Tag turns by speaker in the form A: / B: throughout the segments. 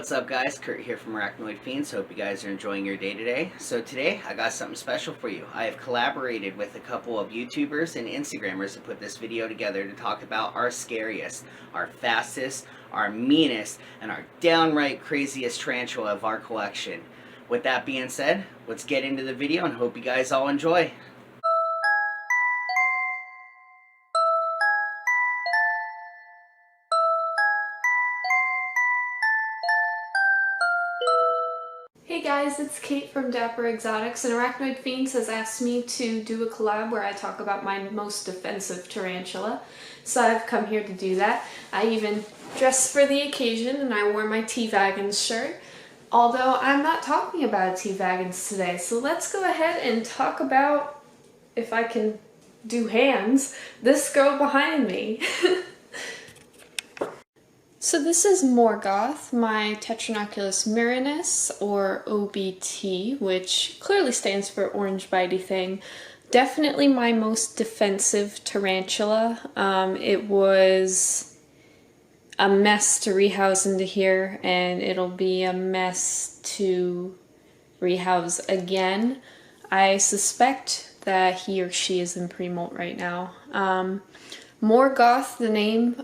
A: What's up guys, Kurt here from Arachnoid Fiends. Hope you guys are enjoying your day today. So today I got something special for you. I have collaborated with a couple of YouTubers and Instagrammers to put this video together to talk about our scariest, our fastest, our meanest, and our downright craziest tarantula of our collection. With that being said, let's get into the video and hope you guys all enjoy.
B: Hey guys, it's Kate from Dapper Exotics, and Arachnoid Fiends has asked me to do a collab where I talk about my most defensive tarantula. So I've come here to do that. I even dressed for the occasion and I wore my T-Vagons shirt. Although I'm not talking about T-Vagons today, so let's go ahead and talk about, if I can do hands, this girl behind me. So this is Morgoth, my Tetranychus murinus, or OBT, which clearly stands for orange bitey thing. Definitely my most defensive tarantula. It was a mess to rehouse into here, and it'll be a mess to rehouse again. I suspect that he or she is in pre-molt right now. Morgoth, the name,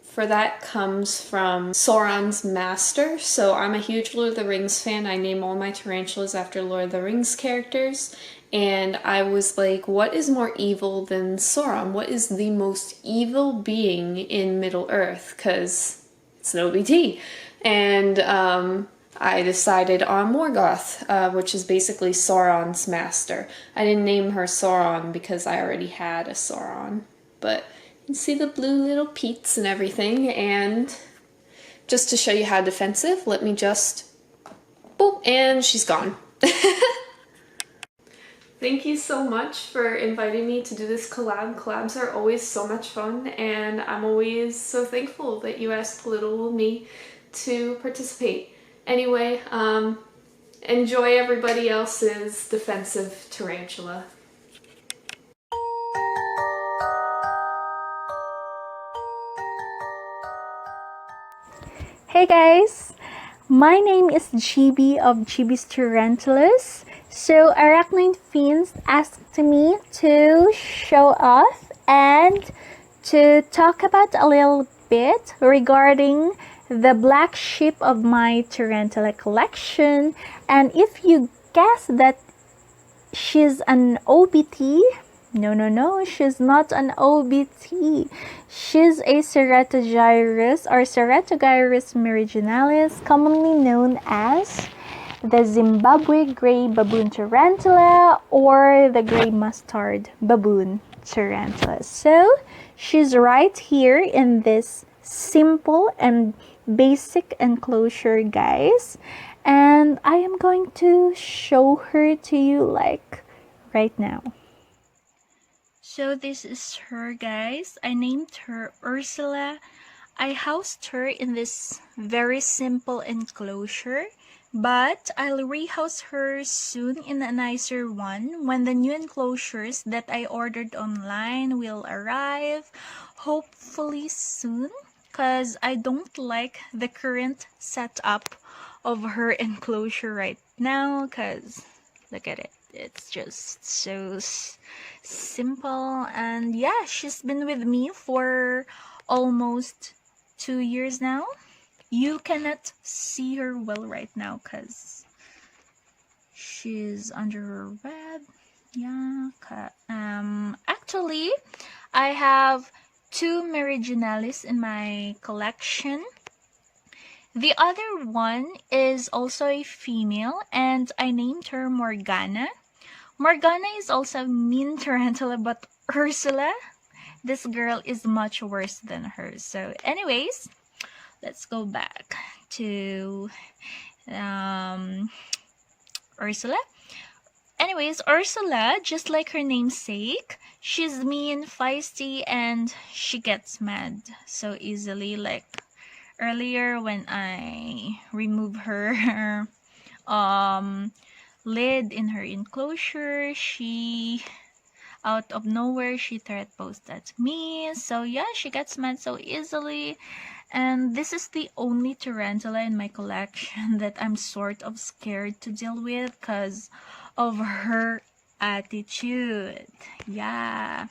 B: for that comes from Sauron's master. So I'm a huge Lord of the Rings fan. I name all my tarantulas after Lord of the Rings characters. And I was like, what is more evil than Sauron? What is the most evil being in Middle-earth? Because it's an OBT. And I decided on Morgoth, which is basically Sauron's master. I didn't name her Sauron because I already had a Sauron. But you can see the blue little peats and everything, and just to show you how defensive, let me just boop, and she's gone. Thank you so much for inviting me to do this collab. Collabs are always so much fun, and I'm always so thankful that you asked little me to participate. Anyway, enjoy everybody else's defensive tarantula.
C: Hey guys, my name is GB of GIBY'S Tarantulas. So Arachnoid Fiends asked me to show off and to talk about a little bit regarding the black sheep of my tarantula collection. And if you guess that she's an OBT, no, she's not an OBT. She's a Ceratogyrus or Ceratogyrus meridionalis, commonly known as the Zimbabwe gray baboon tarantula or the gray mustard baboon tarantula. So she's right here in this simple and basic enclosure, guys. And I am going to show her to you like right now. So this is her, guys. I named her Ursula. I housed her in this very simple enclosure, but I'll rehouse her soon in a nicer one when the new enclosures that I ordered online will arrive, hopefully soon, because I don't like the current setup of her enclosure right now, because look at it. It's just so simple, and yeah, she's been with me for almost 2 years now. You cannot see her well right now because she's under her bed. Yeah. Actually, I have 2 meridionalis in my collection. The other one is also a female, and I named her Morgana. Morgana is also a mean tarantula, but Ursula, this girl is much worse than her. So anyways, let's go back to Ursula. Anyways, Ursula, just like her namesake, she's mean, feisty, and she gets mad so easily. Like earlier when I remove her lid in her enclosure, out of nowhere, she threat posed at me. So yeah, she gets mad so easily. And this is the only tarantula in my collection that I'm sort of scared to deal with because of her attitude. Yeah.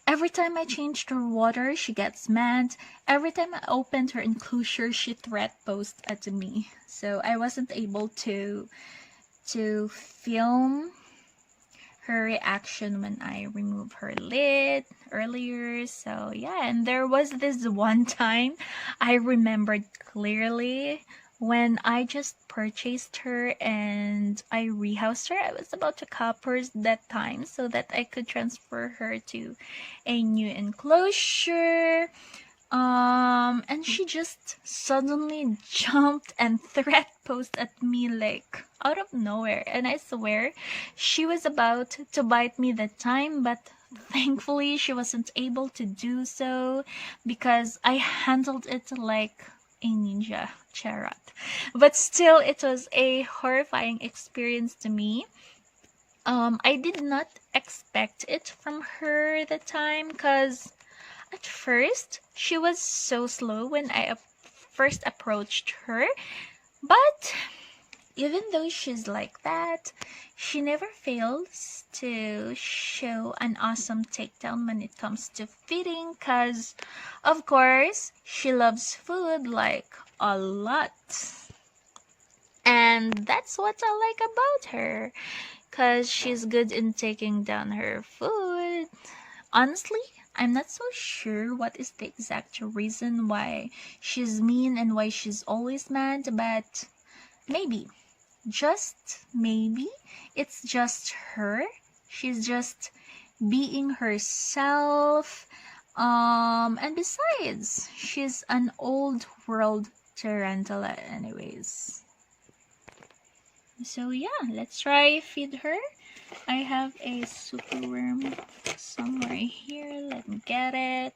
C: Every time I changed her water, she gets mad. Every time I opened her enclosure, she threat posed at me. So I wasn't able to film her reaction when I removed her lid earlier. So yeah, and there was this one time I remembered clearly when I just purchased her and I rehoused her. I was about to cup her that time so that I could transfer her to a new enclosure. And she just suddenly jumped and threat posed at me like out of nowhere. And I swear she was about to bite me that time, but thankfully she wasn't able to do so because I handled it like a ninja charot. But still, it was a horrifying experience to me. I did not expect it from her that time because at first, she was so slow when I first approached her, but even though she's like that, she never fails to show an awesome takedown when it comes to feeding because, of course, she loves food like a lot. And that's what I like about her because she's good in taking down her food. Honestly, I'm not so sure what is the exact reason why she's mean and why she's always mad, but maybe, just maybe, it's just her. She's just being herself. And besides, she's an old world tarantula anyways. So yeah, let's try feed her. I have a super worm somewhere here. Let me get it.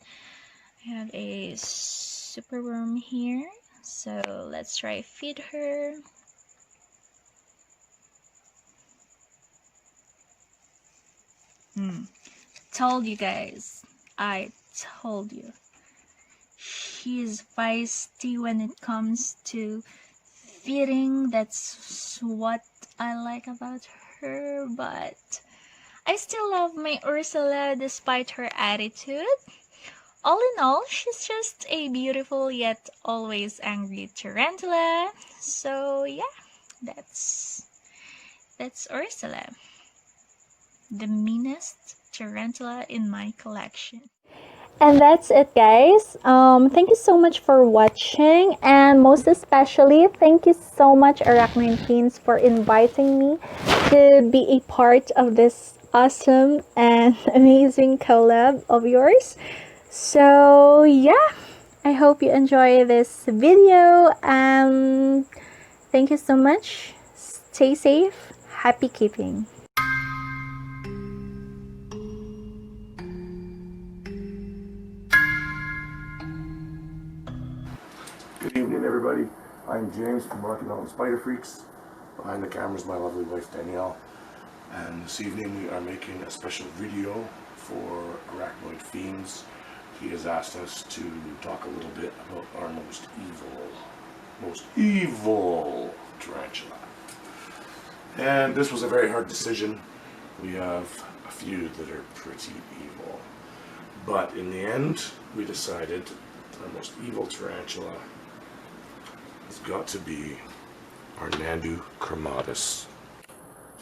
C: I have a super worm here. So let's try feed her. Told you guys. I told you. She's feisty when it comes to feeding. That's what I like about her, but I still love my Ursula despite her attitude. All in all, she's just a beautiful yet always angry tarantula. So yeah, that's Ursula, the meanest tarantula in my collection.
D: And that's it, guys. Thank you so much for watching, and most especially thank you so much, Arachnid Fiends, for inviting me to be a part of this awesome and amazing collab of yours. So yeah, I hope you enjoy this video. Thank you so much. Stay safe. Happy keeping.
E: Good evening, everybody. I'm James from Rocky Mountain Spider Freaks. Behind the camera is my lovely wife Danielle. And this evening we are making a special video for Arachnid Fiends. He has asked us to talk a little bit about our most evil tarantula. And this was a very hard decision. We have a few that are pretty evil. But in the end, we decided our most evil tarantula has got to be our Nandu Chromatus.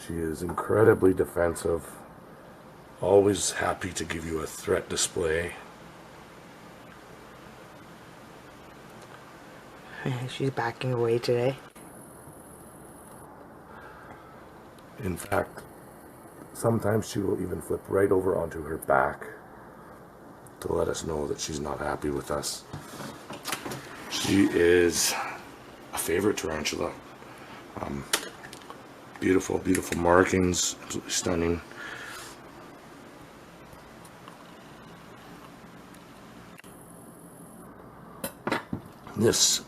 E: She is incredibly defensive, always happy to give you a threat display.
F: She's backing away today.
E: In fact, sometimes she will even flip right over onto her back to let us know that she's not happy with us. She is a favorite tarantula. Beautiful, beautiful markings, absolutely stunning. This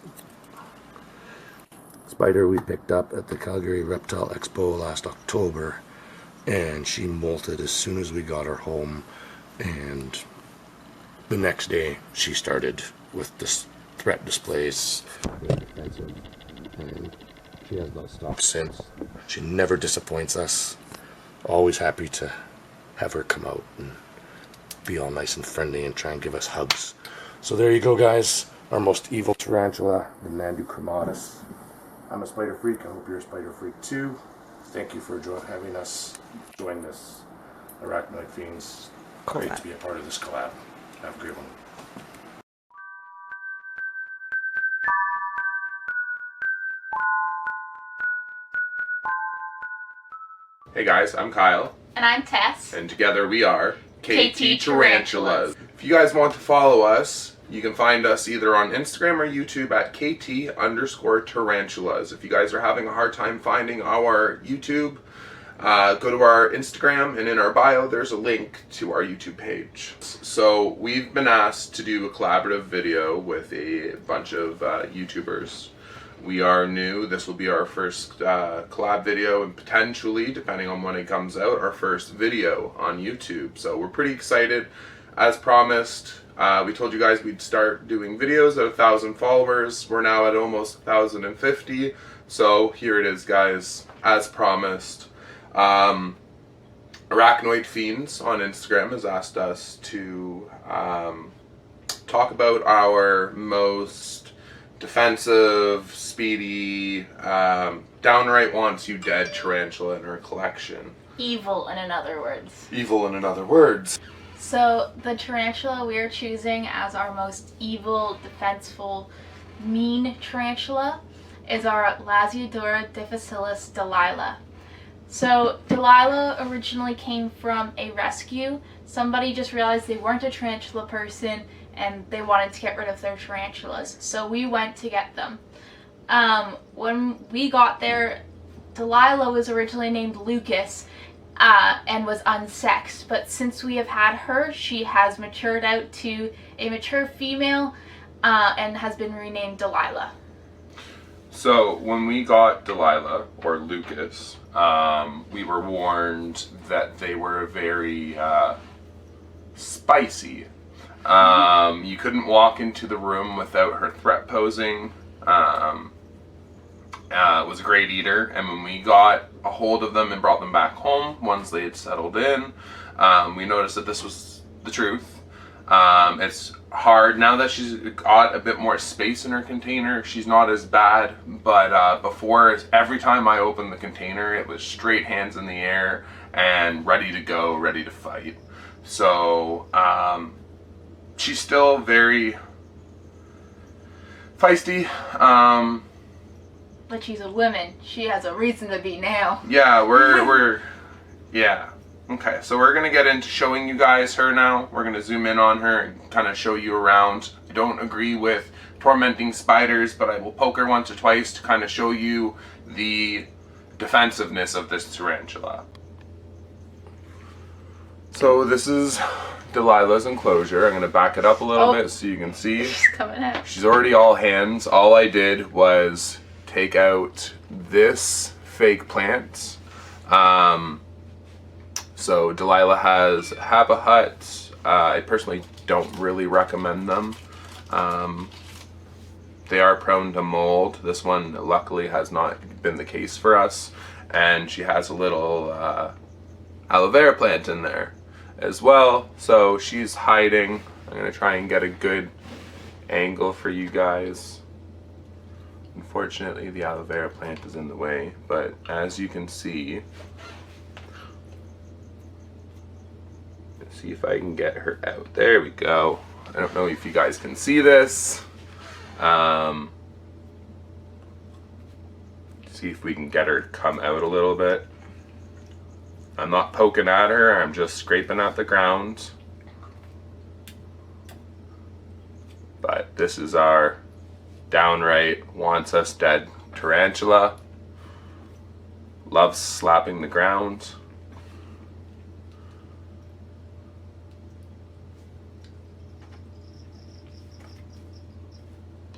E: spider we picked up at the Calgary Reptile Expo last October and she molted as soon as we got her home, and the next day she started with this threat displays, and she has not stopped since. She never disappoints us. Always happy to have her come out and be all nice and friendly and try and give us hugs. So there you go, guys. Our most evil tarantula, the Manduchromatus. I'm a spider freak. I hope you're a spider freak too. Thank you for having us join this Arachnoid Fiends. Great to be a part of this collab. Have a great one.
G: Hey guys, I'm Kyle.
H: And I'm Tess.
G: And together we are
H: KT Tarantulas.
G: If you guys want to follow us, you can find us either on Instagram or YouTube at KT_Tarantulas. If you guys are having a hard time finding our YouTube, go to our Instagram, and in our bio there's a link to our YouTube page. So we've been asked to do a collaborative video with a bunch of YouTubers. We are new. This will be our first collab video, and potentially, depending on when it comes out, our first video on YouTube. So we're pretty excited. As promised, we told you guys we'd start doing videos at 1,000 followers. We're now at almost 1,050. So here it is, guys, as promised. Arachnoid Fiends on Instagram has asked us to talk about our most defensive, speedy, downright wants you dead tarantula in her collection.
H: Evil, in other words.
G: Evil, in other words.
H: So, the tarantula we are choosing as our most evil, defenseful, mean tarantula is our Lasiodora difficilis Delilah. So, Delilah originally came from a rescue. Somebody just realized they weren't a tarantula person and they wanted to get rid of their tarantulas. So we went to get them. When we got there, Delilah was originally named Lucas and was unsexed. But since we have had her, she has matured out to a mature female and has been renamed Delilah.
G: So when we got Delilah, or Lucas, we were warned that they were very spicy. You couldn't walk into the room without her threat posing. Was a great eater, and when we got a hold of them and brought them back home, once they had settled in, we noticed that this was the truth. It's hard now that she's got a bit more space in her container. She's not as bad, but before, every time I opened the container, it was straight hands in the air and ready to go, ready to fight. So she's still very feisty.
H: But she's a woman. She has a reason to be now.
G: Yeah, yeah. Okay, so we're gonna get into showing you guys her now. We're gonna zoom in on her and kind of show you around. I don't agree with tormenting spiders, but I will poke her once or twice to kind of show you the defensiveness of this tarantula. So this is Delilah's enclosure. I'm going to back it up a little bit so you can see.
H: She's coming out.
G: She's already all hands. All I did was take out this fake plant. So Delilah has Habitat. I personally don't really recommend them. They are prone to mold. This one luckily has not been the case for us. And she has a little aloe vera plant in there as well. So she's hiding. I'm going to try and get a good angle for you guys. Unfortunately, the aloe vera plant is in the way, but as you can see, let's see if I can get her out. There we go. I don't know if you guys can see this. See if we can get her to come out a little bit. I'm not poking at her, I'm just scraping at the ground. But this is our downright wants us dead tarantula. Loves slapping the ground.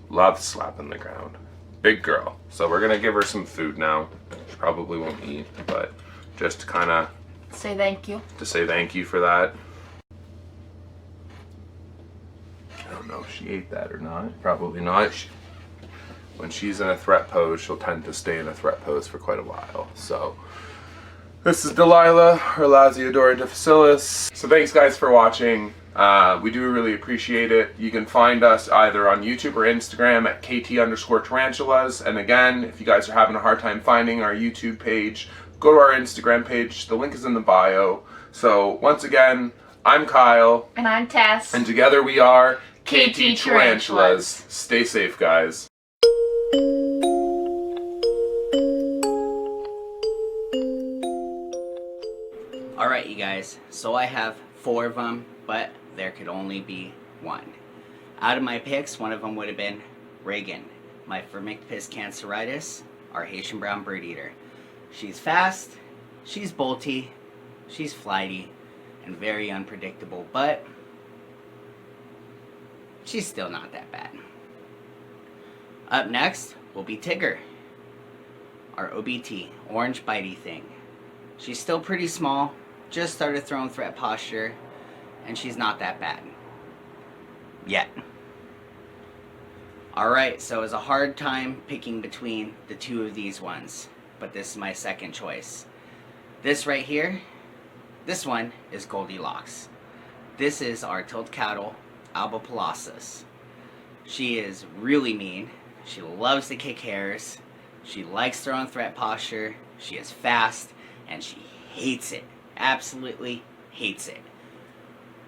G: Loves slapping the ground. Big girl. So we're gonna give her some food now. She probably won't eat, but just to kind of
H: Say thank you.
G: To say thank you for that. I don't know if she ate that or not. Probably not. When she's in a threat pose, she'll tend to stay in a threat pose for quite a while. So, this is Delilah, or Lasiodora difficilis. So thanks guys for watching. We do really appreciate it. You can find us either on YouTube or Instagram at KT_tarantulas. And again, if you guys are having a hard time finding our YouTube page, go to our Instagram page. The link is in the bio. So once again, I'm Kyle.
H: And I'm Tess.
G: And together we are
H: KT Tarantulas.
G: Stay safe, guys.
A: Alright, you guys, so I have 4 of them, but there could only be 1. Out of my picks, one of them would have been Reagan, my Firmictopus canceritis, our Haitian brown bird eater. She's fast, she's bolty, she's flighty, and very unpredictable, but she's still not that bad. Up next will be Tigger, our OBT, orange bitey thing. She's still pretty small, just started throwing threat posture, and she's not that bad. Yet. Alright, so it was a hard time picking between the 2 of these ones, but this is my second choice. This right here, this one is Goldilocks. This is our tilt cattle, Alba Pallassus. She is really mean. She loves to kick hairs. She likes throwing threat posture. She is fast, and she hates it. Absolutely hates it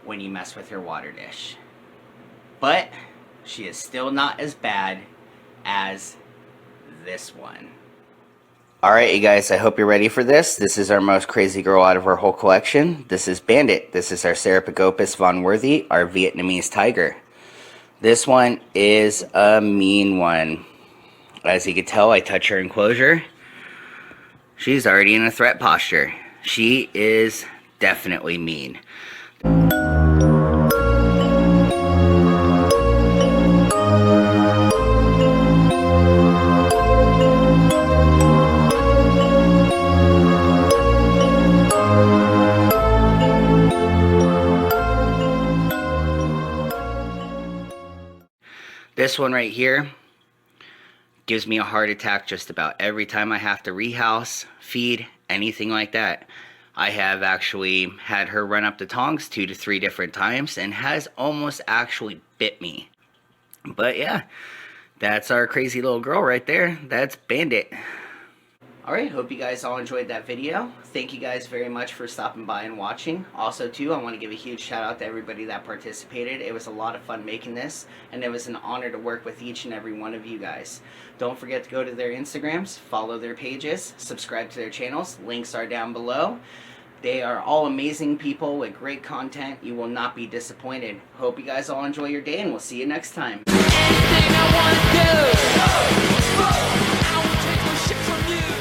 A: when you mess with her water dish. But she is still not as bad as this one. Alright, you guys, I hope you're ready for this. This is our most crazy girl out of our whole collection. This is Bandit. This is our Serapagopus von Worthy, our Vietnamese tiger. This one is a mean one. As you can tell, I touch her enclosure. She's already in a threat posture. She is definitely mean. This one right here gives me a heart attack just about every time I have to rehouse, feed, anything like that. I have actually had her run up the tongs 2 to 3 different times and has almost actually bit me. But yeah, that's our crazy little girl right there. That's Bandit. Alright, hope you guys all enjoyed that video. Thank you guys very much for stopping by and watching. Also too, I want to give a huge shout out to everybody that participated. It was a lot of fun making this, and it was an honor to work with each and every one of you guys. Don't forget to go to their Instagrams, follow their pages, subscribe to their channels. Links are down below. They are all amazing people with great content. You will not be disappointed. Hope you guys all enjoy your day, and we'll see you next time.
I: Anything I wanna do, I will take no shit from you.